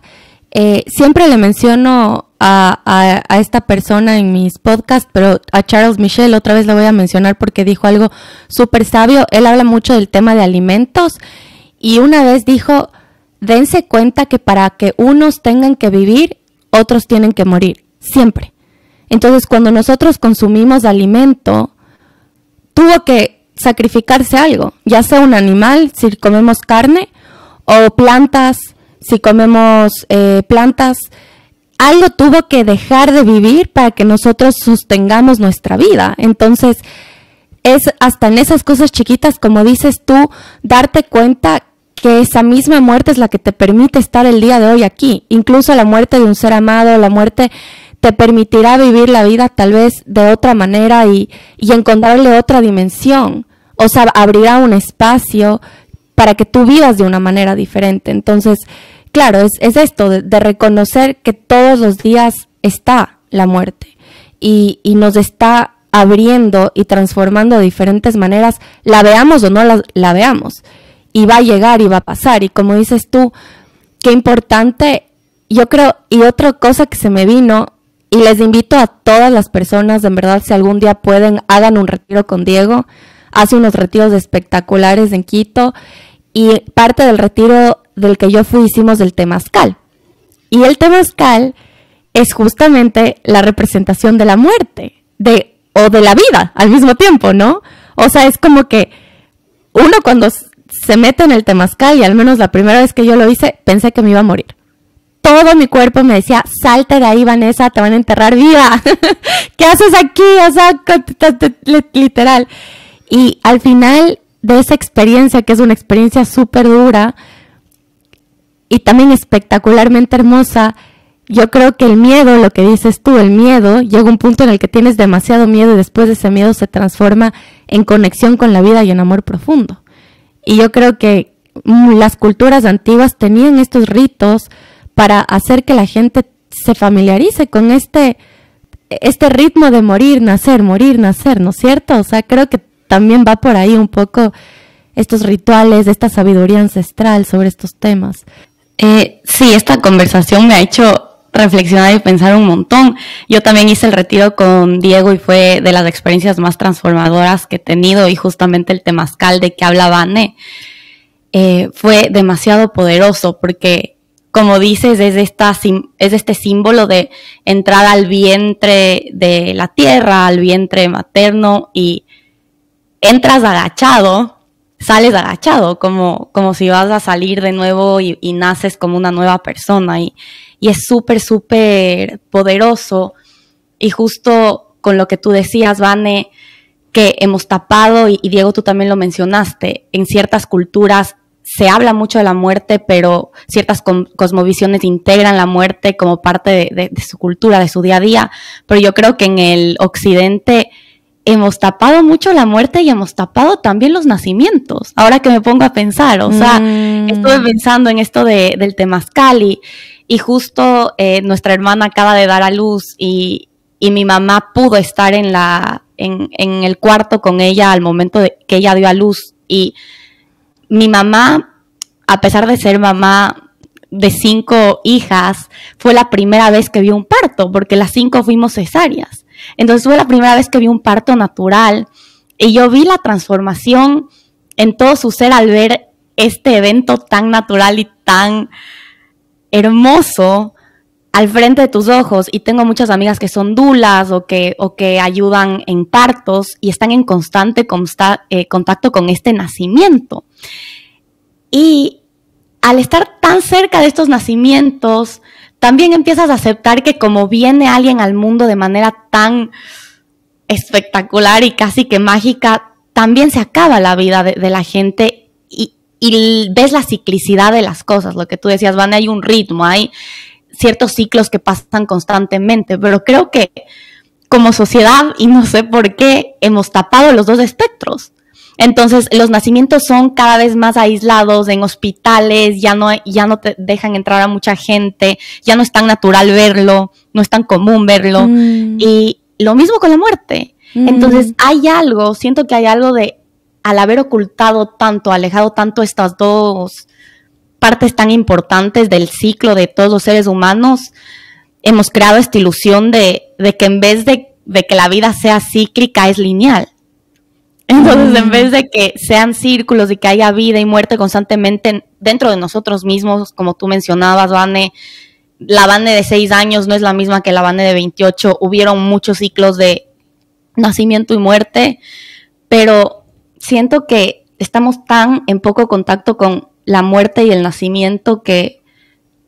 siempre le menciono a esta persona en mis podcasts, pero a Charles Michel otra vez lo voy a mencionar porque dijo algo súper sabio. Él habla mucho del tema de alimentos y una vez dijo, dense cuenta que para que unos tengan que vivir, otros tienen que morir, siempre. Entonces, cuando nosotros consumimos alimento, tuvo que sacrificarse algo, ya sea un animal, si comemos carne, o plantas, si comemos plantas, algo tuvo que dejar de vivir para que nosotros sostengamos nuestra vida. Entonces, es hasta en esas cosas chiquitas, como dices tú, darte cuenta que esa misma muerte es la que te permite estar el día de hoy aquí. Incluso la muerte de un ser amado, la muerte te permitirá vivir la vida tal vez de otra manera y encontrarle otra dimensión. O sea, abrirá un espacio para que tú vivas de una manera diferente. Entonces, claro, es esto de reconocer que todos los días está la muerte y nos está abriendo y transformando de diferentes maneras, la veamos o no la veamos. Y va a llegar y va a pasar. Y como dices tú, qué importante, yo creo, y otra cosa que se me vino, y les invito a todas las personas, en verdad, si algún día pueden, hagan un retiro con Diego. Hace unos retiros espectaculares en Quito, y parte del retiro del que yo fui hicimos el temazcal. Y el temazcal es justamente la representación de la muerte, o de la vida al mismo tiempo, ¿no? O sea, es como que uno cuando se mete en el temazcal, y al menos la primera vez que yo lo hice, pensé que me iba a morir. Todo mi cuerpo me decía, salte de ahí, Vanessa, te van a enterrar viva. ¿Qué haces aquí? O sea, literal. Y al final de esa experiencia, que es una experiencia súper dura y también espectacularmente hermosa, yo creo que el miedo, lo que dices tú, el miedo, llega un punto en el que tienes demasiado miedo y después de ese miedo se transforma en conexión con la vida y en amor profundo. Y yo creo que las culturas antiguas tenían estos ritos para hacer que la gente se familiarice con este ritmo de morir, nacer, ¿no es cierto? O sea, creo que también va por ahí un poco estos rituales, esta sabiduría ancestral sobre estos temas. Sí, esta conversación me ha hecho reflexionar y pensar un montón. Yo también hice el retiro con Diego y fue de las experiencias más transformadoras que he tenido, y justamente el temazcal de que habla Vane fue demasiado poderoso porque, como dices, es este símbolo de entrar al vientre de la tierra, al vientre materno, y entras agachado, sales agachado, como si vas a salir de nuevo y naces como una nueva persona, y es súper, súper poderoso. Y justo con lo que tú decías, Vane, que hemos tapado, y Diego, tú también lo mencionaste, en ciertas culturas se habla mucho de la muerte, pero ciertas cosmovisiones integran la muerte como parte de su cultura, de su día a día. Pero yo creo que en el occidente hemos tapado mucho la muerte y hemos tapado también los nacimientos. Ahora que me pongo a pensar, o sea, estuve pensando en esto del temazcal y justo nuestra hermana acaba de dar a luz y mi mamá pudo estar en el cuarto con ella al momento de que ella dio a luz. Y mi mamá, a pesar de ser mamá de 5 hijas, fue la primera vez que vio un parto, porque las 5 fuimos cesáreas. Entonces fue la primera vez que vi un parto natural y yo vi la transformación en todo su ser al ver este evento tan natural y tan hermoso al frente de tus ojos. Y tengo muchas amigas que son dulas o que ayudan en partos y están en constante contacto con este nacimiento. Y al estar tan cerca de estos nacimientos, también empiezas a aceptar que como viene alguien al mundo de manera tan espectacular y casi que mágica, también se acaba la vida de la gente y ves la ciclicidad de las cosas. Lo que tú decías, Vane, hay un ritmo, hay ciertos ciclos que pasan constantemente, pero creo que como sociedad, y no sé por qué, hemos tapado los dos espectros. Entonces, los nacimientos son cada vez más aislados en hospitales, ya no te dejan entrar a mucha gente, ya no es tan natural verlo, no es tan común verlo. Y lo mismo con la muerte. Entonces, siento que hay algo de, al haber ocultado tanto, alejado tanto estas dos partes tan importantes del ciclo de todos los seres humanos, hemos creado esta ilusión de que en vez de que la vida sea cíclica, es lineal. Entonces, en vez de que sean círculos y que haya vida y muerte constantemente dentro de nosotros mismos, como tú mencionabas, Vane, la Vane de 6 años no es la misma que la Vane de 28. Hubieron muchos ciclos de nacimiento y muerte, pero siento que estamos tan en poco contacto con la muerte y el nacimiento que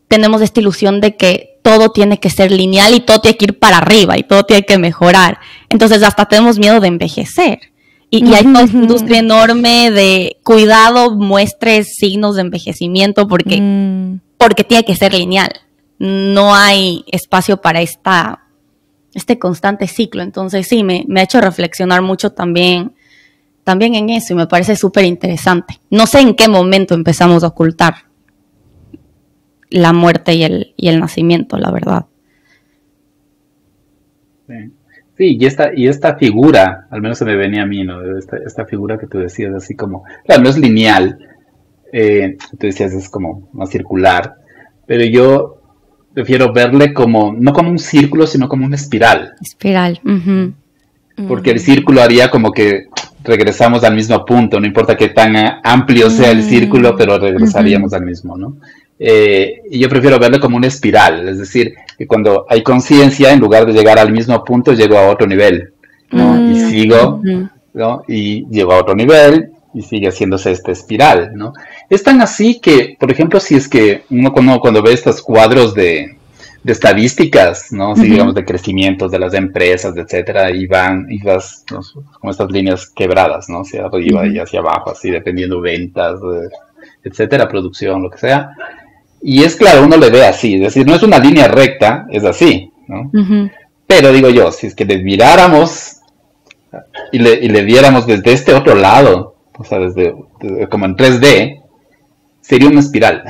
tenemos esta ilusión de que todo tiene que ser lineal y todo tiene que ir para arriba y todo tiene que mejorar. Entonces, hasta tenemos miedo de envejecer. Y hay toda esta industria enorme de cuidado, muestres signos de envejecimiento porque tiene que ser lineal. No hay espacio para este constante ciclo. Entonces sí, me ha hecho reflexionar mucho también en eso y me parece súper interesante. No sé en qué momento empezamos a ocultar la muerte y el nacimiento, la verdad. Sí, y esta figura, al menos se me venía a mí, ¿no? Esta figura que tú decías, así como, claro, no es lineal, tú decías es como más circular, pero yo prefiero verle como, no como un círculo, sino como una espiral. Espiral. Porque el círculo haría como que regresamos al mismo punto, no importa qué tan amplio sea el círculo, pero regresaríamos al mismo, ¿no? Y yo prefiero verlo como una espiral, es decir, que cuando hay conciencia, en lugar de llegar al mismo punto, llego a otro nivel, ¿no? Y sigo, ¿no? Y llego a otro nivel y sigue haciéndose esta espiral, ¿no? Es tan así que, por ejemplo, si es que uno cuando ve estos cuadros de estadísticas, ¿no? Si digamos de crecimientos de las empresas, etcétera, y vas, ¿no? Como estas líneas quebradas, ¿no? Hacia arriba y hacia abajo, así dependiendo ventas, etcétera, producción, lo que sea. Y es claro, uno le ve así, es decir, no es una línea recta, es así, ¿no? Pero digo yo, si es que le miráramos y le viéramos desde este otro lado, o sea, desde como en 3D, sería una espiral.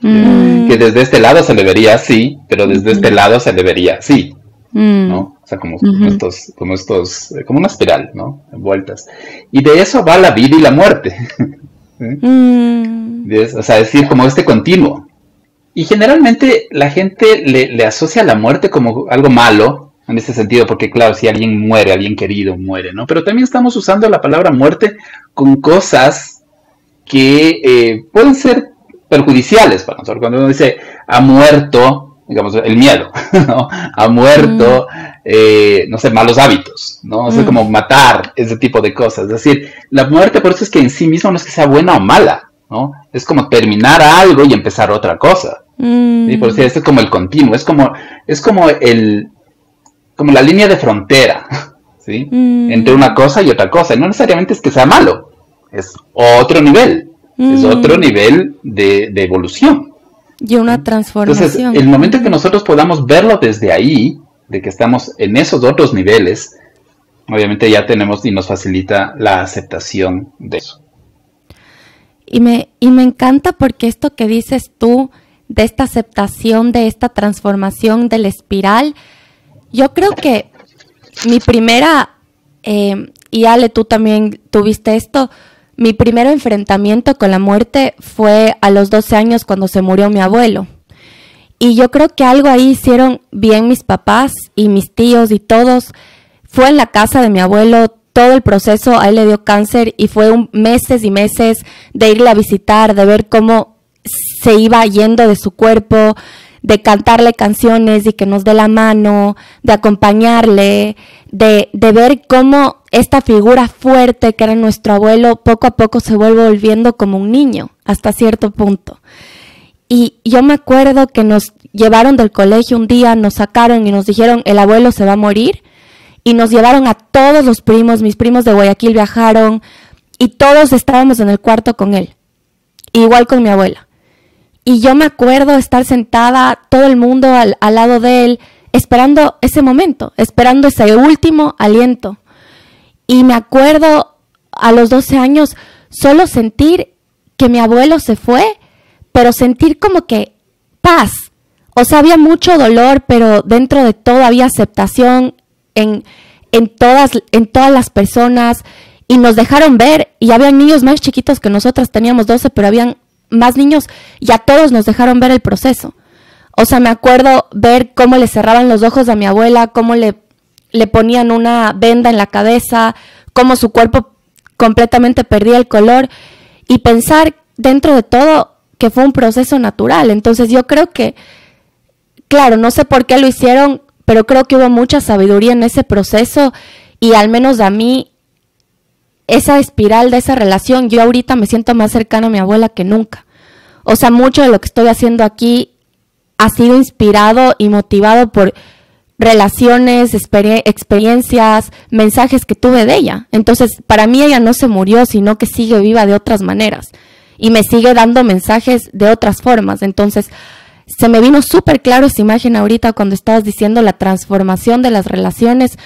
Que desde este lado se le vería así, pero desde este lado se le vería así, ¿no? O sea, como una espiral, ¿no? En vueltas. Y de eso va la vida y la muerte. O sea, es decir, como este continuo. Y generalmente la gente le asocia la muerte como algo malo, en ese sentido, porque claro, si alguien muere, alguien querido muere, ¿no? Pero también estamos usando la palabra muerte con cosas que pueden ser perjudiciales para nosotros. Cuando uno dice ha muerto, digamos, el miedo, ¿no? Ha muerto, no sé, malos hábitos, ¿no? O sea, como matar, ese tipo de cosas. Es decir, la muerte por eso es que en sí misma no es que sea buena o mala, ¿no? Es como terminar algo y empezar otra cosa. ¿Sí? Por eso este es como el continuo, es como como la línea de frontera, ¿sí? Entre una cosa y otra cosa. No necesariamente es que sea malo, es otro nivel, es otro nivel de evolución. Y una transformación. Entonces, el momento en que nosotros podamos verlo desde ahí, de que estamos en esos otros niveles, obviamente ya tenemos y nos facilita la aceptación de eso. Y me encanta porque esto que dices tú, de esta aceptación, de esta transformación del espiral, yo creo que mi primera, y Ale, tú también tuviste esto, mi primer enfrentamiento con la muerte fue a los 12 años cuando se murió mi abuelo. Y yo creo que algo ahí hicieron bien mis papás y mis tíos y todos. Fue en la casa de mi abuelo todo el proceso, a él le dio cáncer y fue meses y meses de irle a visitar, de ver cómo se iba yendo de su cuerpo, de cantarle canciones y que nos dé la mano, de acompañarle, de ver cómo esta figura fuerte que era nuestro abuelo poco a poco se vuelve volviendo como un niño hasta cierto punto. Y yo me acuerdo que nos llevaron del colegio un día, nos sacaron y nos dijeron el abuelo se va a morir y nos llevaron a todos los primos, mis primos de Guayaquil viajaron y todos estábamos en el cuarto con él, igual con mi abuela. Y yo me acuerdo estar sentada, todo el mundo al lado de él, esperando ese momento, esperando ese último aliento. Y me acuerdo a los 12 años solo sentir que mi abuelo se fue, pero sentir como que paz. O sea, había mucho dolor, pero dentro de todo había aceptación en todas las personas. Y nos dejaron ver, y había niños más chiquitos que nosotras, teníamos 12, pero habían más niños, y a todos nos dejaron ver el proceso. O sea, me acuerdo ver cómo le cerraban los ojos a mi abuela, cómo le ponían una venda en la cabeza, cómo su cuerpo completamente perdía el color, y pensar dentro de todo que fue un proceso natural. Entonces yo creo que, claro, no sé por qué lo hicieron, pero creo que hubo mucha sabiduría en ese proceso, y al menos a mí, esa espiral de esa relación, yo ahorita me siento más cercana a mi abuela que nunca. O sea, mucho de lo que estoy haciendo aquí ha sido inspirado y motivado por relaciones, experiencias, mensajes que tuve de ella. Entonces, para mí ella no se murió, sino que sigue viva de otras maneras y me sigue dando mensajes de otras formas. Entonces, se me vino súper claro esa imagen ahorita cuando estabas diciendo la transformación de las relaciones,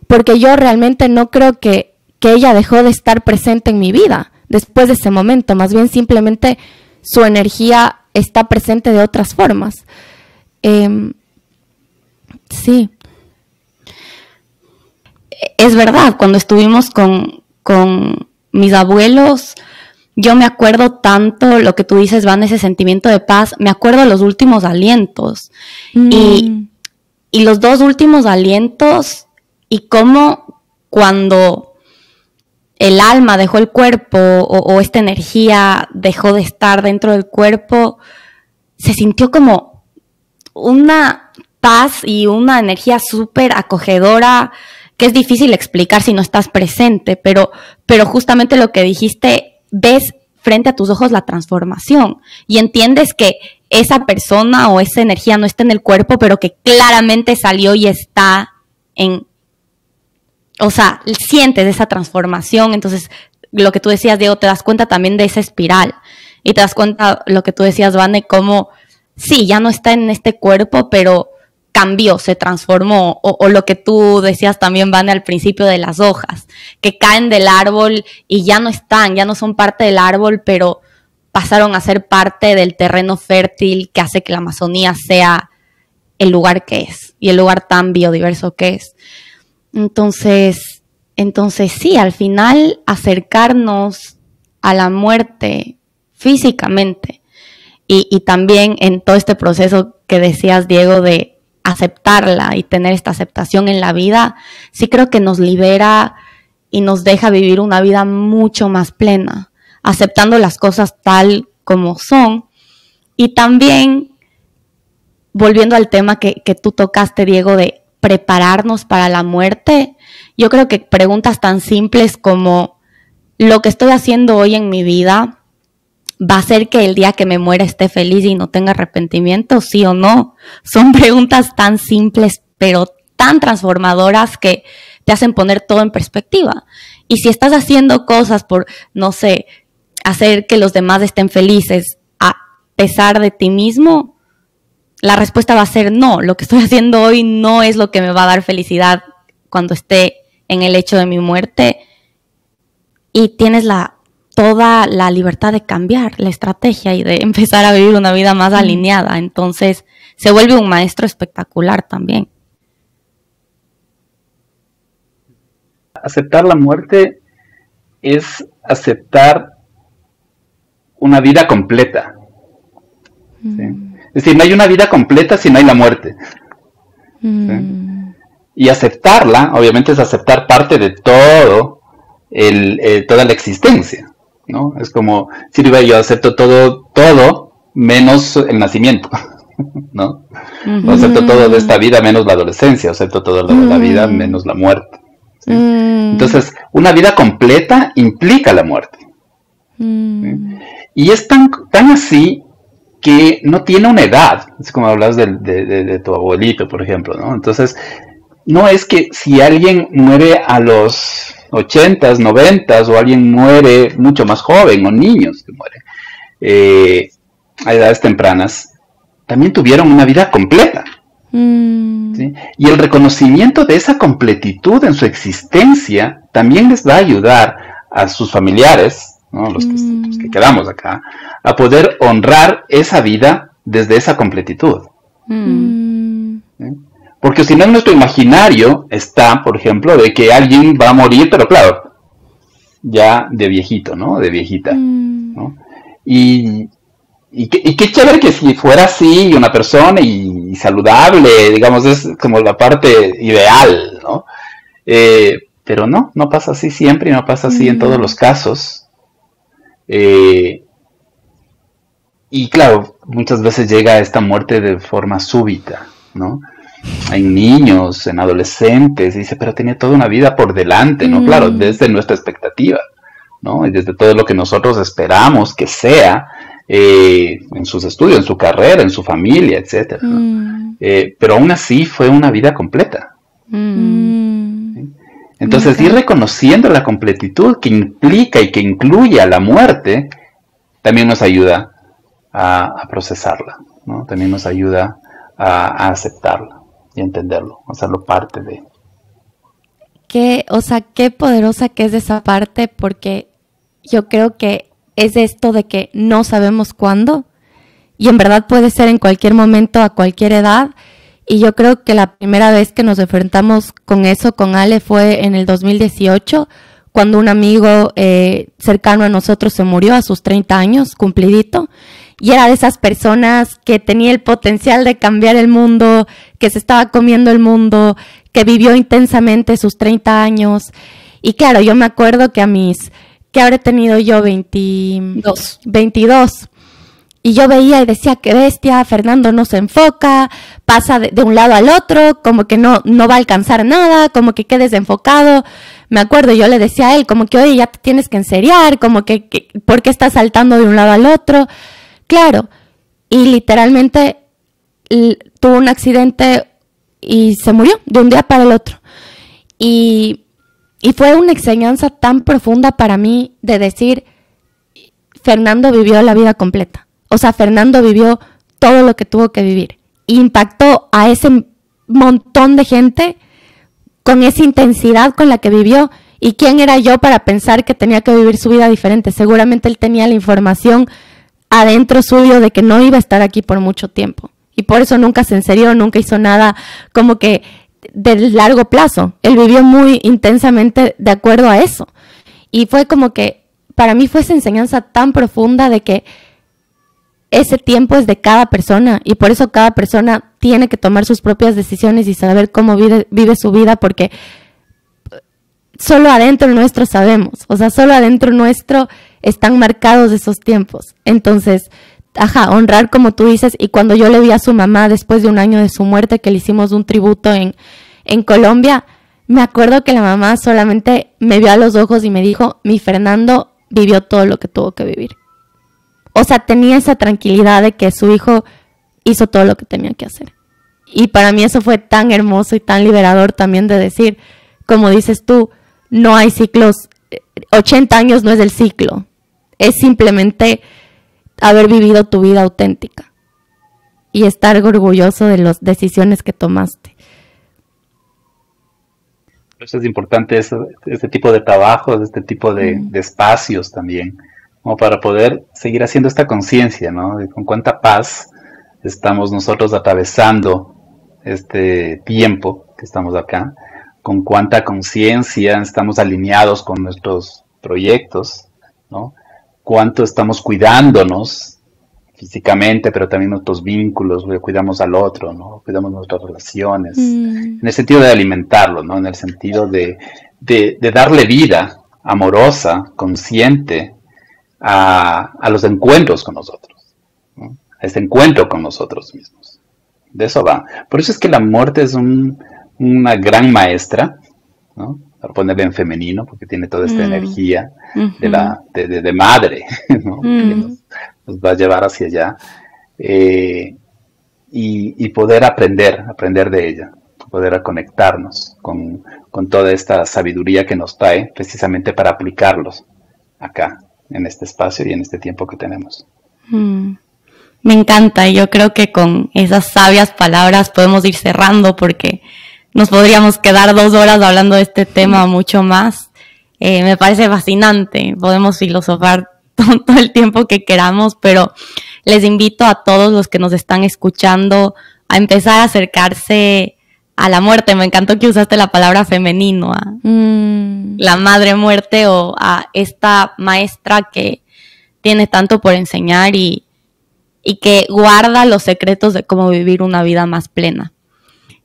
porque yo realmente no creo que ella dejó de estar presente en mi vida después de ese momento, más bien simplemente su energía está presente de otras formas. Sí. Es verdad, cuando estuvimos con mis abuelos, yo me acuerdo tanto lo que tú dices, Van, ese sentimiento de paz, me acuerdo los últimos alientos y los dos últimos alientos y cómo cuando el alma dejó el cuerpo o esta energía dejó de estar dentro del cuerpo, se sintió como una paz y una energía súper acogedora que es difícil explicar si no estás presente, pero justamente lo que dijiste, ves frente a tus ojos la transformación y entiendes que esa persona o esa energía no está en el cuerpo, pero que claramente salió y está en... O sea, sientes esa transformación, entonces lo que tú decías, Diego, te das cuenta también de esa espiral y te das cuenta lo que tú decías, Vane, como sí, ya no está en este cuerpo, pero cambió, se transformó, o lo que tú decías también, Vane, al principio de las hojas, que caen del árbol y ya no están, ya no son parte del árbol, pero pasaron a ser parte del terreno fértil que hace que la Amazonía sea el lugar que es y el lugar tan biodiverso que es. Entonces sí, al final acercarnos a la muerte físicamente y también en todo este proceso que decías, Diego, de aceptarla y tener esta aceptación en la vida, sí creo que nos libera y nos deja vivir una vida mucho más plena, aceptando las cosas tal como son. Y también, volviendo al tema que tú tocaste, Diego, de prepararnos para la muerte, yo creo que preguntas tan simples como ¿lo que estoy haciendo hoy en mi vida va a hacer que el día que me muera esté feliz y no tenga arrepentimiento, sí o no? Son preguntas tan simples, pero tan transformadoras que te hacen poner todo en perspectiva. Y si estás haciendo cosas por, no sé, hacer que los demás estén felices a pesar de ti mismo, la respuesta va a ser no. Lo que estoy haciendo hoy no es lo que me va a dar felicidad cuando esté en el hecho de mi muerte. Y tienes toda la libertad de cambiar la estrategia y de empezar a vivir una vida más alineada. Entonces, se vuelve un maestro espectacular también. Aceptar la muerte es aceptar una vida completa. ¿Sí? Es decir, no hay una vida completa si no hay la muerte. ¿Sí? Y aceptarla, obviamente, es aceptar parte de todo, toda la existencia, ¿no? Es como, si yo acepto todo menos el nacimiento, ¿no? Acepto todo de esta vida menos la adolescencia, acepto todo de la vida menos la muerte. ¿Sí? Entonces, una vida completa implica la muerte. ¿Sí? Y es tan así que no tiene una edad. Es como hablas de tu abuelito, por ejemplo, ¿no? Entonces, no es que si alguien muere a los 80s, 90s, o alguien muere mucho más joven, o niños que mueren a edades tempranas, también tuvieron una vida completa. ¿Sí? Y el reconocimiento de esa completitud en su existencia también les va a ayudar a sus familiares, ¿no? los que quedamos acá, a poder honrar esa vida desde esa completitud. ¿Sí? Porque si no, en nuestro imaginario está, por ejemplo, de que alguien va a morir, pero claro, ya de viejito, ¿no? De viejita, ¿no? Y qué chévere que si fuera así una persona y saludable, digamos, es como la parte ideal, ¿no? Pero no pasa así siempre y no pasa así en todos los casos. Y claro, muchas veces llega esta muerte de forma súbita, ¿no? En niños, en adolescentes, dice, pero tenía toda una vida por delante, ¿no? Claro, desde nuestra expectativa, ¿no? Y desde todo lo que nosotros esperamos que sea, en sus estudios, en su carrera, en su familia, etcétera, ¿no? Pero aún así fue una vida completa. ¿Sí? Entonces, ir reconociendo la completitud que implica y que incluye a la muerte, también nos ayuda a procesarla, ¿no? También nos ayuda a aceptarla y entenderlo, hacerlo parte de. Qué poderosa que es esa parte, porque yo creo que es esto de que no sabemos cuándo, y en verdad puede ser en cualquier momento, a cualquier edad. Y yo creo que la primera vez que nos enfrentamos con eso, con Ale, fue en el 2018, cuando un amigo cercano a nosotros se murió a sus 30 años, cumplidito, y era de esas personas que tenía el potencial de cambiar el mundo, que se estaba comiendo el mundo, que vivió intensamente sus 30 años. Y claro, yo me acuerdo que que habré tenido yo 22. Y yo veía y decía, qué bestia, Fernando no se enfoca, pasa de un lado al otro, como que no va a alcanzar nada, como que quede desenfocado. Me acuerdo, yo le decía a él, como que, oye, ya te tienes que enseriar, como que ¿por qué estás saltando de un lado al otro? Claro, y literalmente tuvo un accidente y se murió de un día para el otro. Y fue una enseñanza tan profunda para mí de decir, Fernando vivió la vida completa. O sea, Fernando vivió todo lo que tuvo que vivir. Impactó a ese montón de gente con esa intensidad con la que vivió. ¿Y quién era yo para pensar que tenía que vivir su vida diferente? Seguramente él tenía la información adentro suyo de que no iba a estar aquí por mucho tiempo. Y por eso nunca se enserió, nunca hizo nada como que de largo plazo. Él vivió muy intensamente de acuerdo a eso. Y fue como que, para mí fue esa enseñanza tan profunda de que ese tiempo es de cada persona, y por eso cada persona tiene que tomar sus propias decisiones y saber cómo vive su vida, porque solo adentro nuestro sabemos, o sea, solo adentro nuestro están marcados esos tiempos. Entonces, honrar como tú dices. Y cuando yo le vi a su mamá después de un año de su muerte, que le hicimos un tributo en Colombia, me acuerdo que la mamá solamente me vio a los ojos y me dijo, mi Fernando vivió todo lo que tuvo que vivir. O sea, tenía esa tranquilidad de que su hijo hizo todo lo que tenía que hacer. Y para mí eso fue tan hermoso y tan liberador también de decir, como dices tú, no hay ciclos, 80 años no es el ciclo, es simplemente haber vivido tu vida auténtica y estar orgulloso de las decisiones que tomaste. Eso es importante, este tipo de trabajos, este tipo de espacios también, como para poder seguir haciendo esta conciencia, ¿no? De con cuánta paz estamos nosotros atravesando este tiempo que estamos acá, con cuánta conciencia estamos alineados con nuestros proyectos, ¿no? Cuánto estamos cuidándonos físicamente, pero también nuestros vínculos, cuidamos al otro, ¿no? Cuidamos nuestras relaciones, en el sentido de alimentarlo, ¿no? En el sentido de darle vida amorosa, consciente a los encuentros con nosotros, ¿no? A este encuentro con nosotros mismos. De eso va. Por eso es que la muerte es una gran maestra, ¿no? Para ponerle en femenino, porque tiene toda esta energía de madre, ¿no? Que nos va a llevar hacia allá, y poder aprender de ella, poder conectarnos con toda esta sabiduría que nos trae, precisamente para aplicarlos acá, en este espacio y en este tiempo que tenemos. Me encanta, y yo creo que con esas sabias palabras podemos ir cerrando, porque nos podríamos quedar 2 horas hablando de este tema mucho más. Me parece fascinante, podemos filosofar todo el tiempo que queramos, pero les invito a todos los que nos están escuchando a empezar a acercarse a la muerte. Me encantó que usaste la palabra femenino, la madre muerte, o a esta maestra que tiene tanto por enseñar y que guarda los secretos de cómo vivir una vida más plena.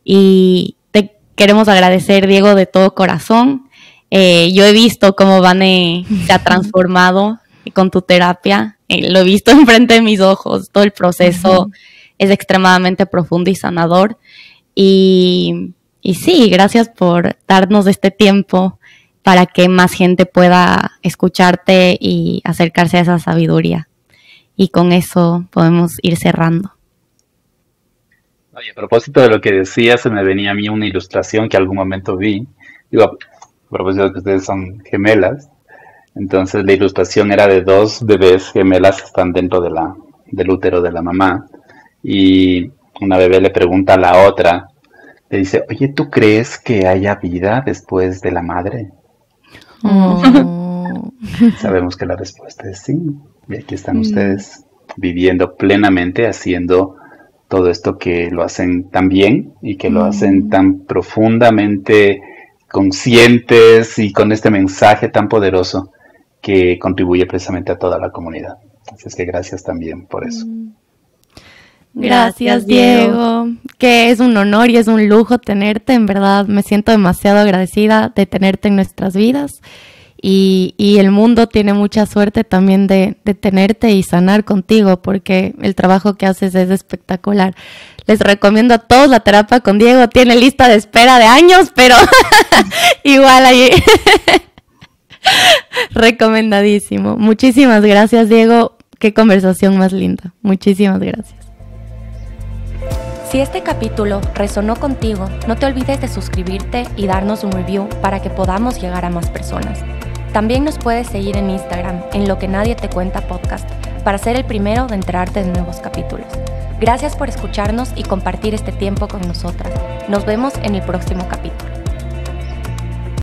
Y te queremos agradecer, Diego, de todo corazón. Yo he visto cómo Vane se ha transformado con tu terapia. Lo he visto enfrente de mis ojos. Todo el proceso es extremadamente profundo y sanador. Y sí, gracias por darnos este tiempo para que más gente pueda escucharte y acercarse a esa sabiduría. Y con eso podemos ir cerrando. Oye, a propósito de lo que decías, se me venía a mí una ilustración que algún momento vi. Digo, a propósito de que ustedes son gemelas, entonces la ilustración era de 2 bebés gemelas que están dentro del útero de la mamá, y una bebé le pregunta a la otra, le dice, oye, ¿tú crees que haya vida después de la madre? Sabemos que la respuesta es sí, y aquí están ustedes viviendo plenamente, haciendo todo esto que lo hacen tan bien y que lo hacen tan profundamente conscientes y con este mensaje tan poderoso que contribuye precisamente a toda la comunidad. Así es que gracias también por eso. Gracias, Diego. Que es un honor y es un lujo tenerte, en verdad. Me siento demasiado agradecida de tenerte en nuestras vidas. Y el mundo tiene mucha suerte también de tenerte y sanar contigo, porque el trabajo que haces es espectacular. Les recomiendo a todos la terapia con Diego. Tiene lista de espera de años, pero igual ahí recomendadísimo. Muchísimas gracias, Diego. Qué conversación más linda. Muchísimas gracias. Si este capítulo resonó contigo, no te olvides de suscribirte y darnos un review para que podamos llegar a más personas. También nos puedes seguir en Instagram, en Lo que Nadie Te Cuenta Podcast, para ser el primero de enterarte de nuevos capítulos. Gracias por escucharnos y compartir este tiempo con nosotras. Nos vemos en el próximo capítulo.